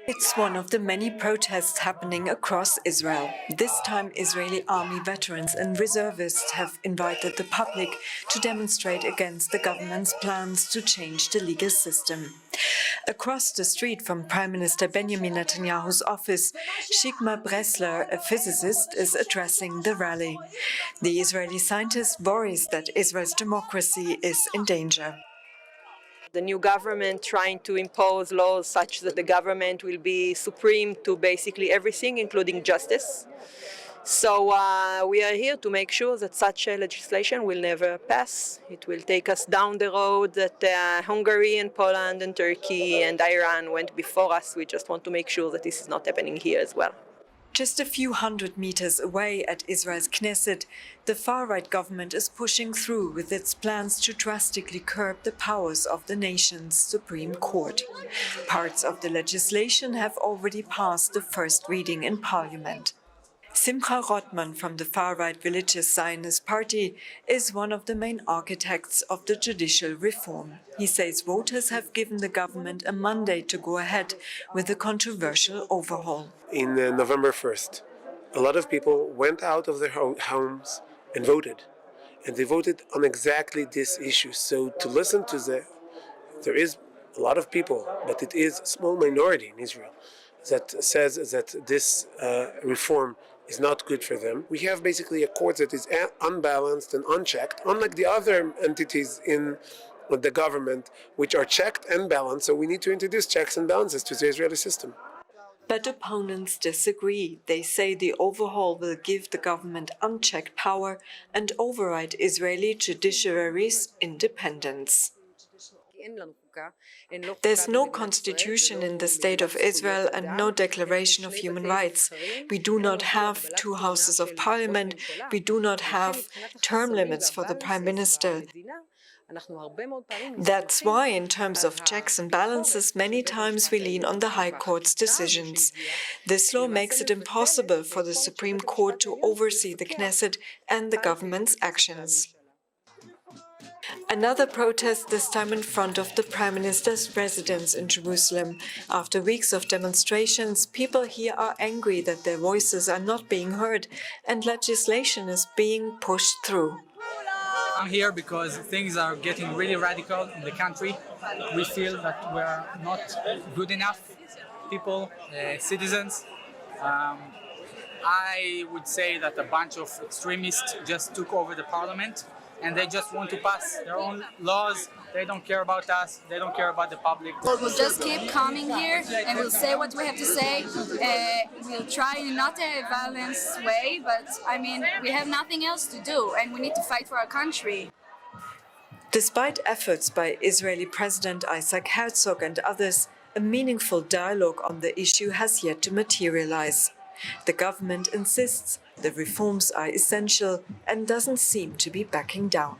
It's one of the many protests happening across Israel. This time, Israeli army veterans and reservists have invited the public to demonstrate against the government's plans to change the legal system. Across the street from Prime Minister Benjamin Netanyahu's office, Shikma Bressler, a physicist, is addressing the rally. The Israeli scientist worries that Israel's democracy is in danger. The new government trying to impose laws such that the government will be supreme to basically everything, including justice. So we are here to make sure that such legislation will never pass. It will take us down the road that Hungary and Poland and Turkey and Iran went before us. We just want to make sure that this is not happening here as well. Just a few hundred meters away at Israel's Knesset, the far-right government is pushing through with its plans to drastically curb the powers of the nation's Supreme Court. Parts of the legislation have already passed the first reading in parliament. Simcha Rothman from the far-right religious Zionist party is one of the main architects of the judicial reform. He says voters have given the government a mandate to go ahead with the controversial overhaul. In November 1st, a lot of people went out of their homes and voted. And they voted on exactly this issue. So to listen to there is a lot of people, but it is a small minority in Israel that says that this reform is not good for them. We have basically a court that is unbalanced and unchecked, unlike the other entities in the government, which are checked and balanced. So we need to introduce checks and balances to the Israeli system. But opponents disagree. They say the overhaul will give the government unchecked power and override Israeli judiciary's independence. There's no constitution in the State of Israel and no declaration of human rights. We do not have two houses of parliament. We do not have term limits for the prime minister. That's why, in terms of checks and balances, many times we lean on the High Court's decisions. This law makes it impossible for the Supreme Court to oversee the Knesset and the government's actions. Another protest, this time in front of the Prime Minister's residence in Jerusalem. After weeks of demonstrations, people here are angry that their voices are not being heard and legislation is being pushed through. I'm here because things are getting really radical in the country. We feel that we're not good enough people, citizens. I would say that a bunch of extremists just took over the parliament and they just want to pass their own laws. They don't care about us. They don't care about the public. We'll just keep coming here and we'll say what we have to say. We'll try in not a violent way, but I mean, we have nothing else to do and we need to fight for our country. Despite efforts by Israeli President Isaac Herzog and others, a meaningful dialogue on the issue has yet to materialize. The government insists the reforms are essential and doesn't seem to be backing down.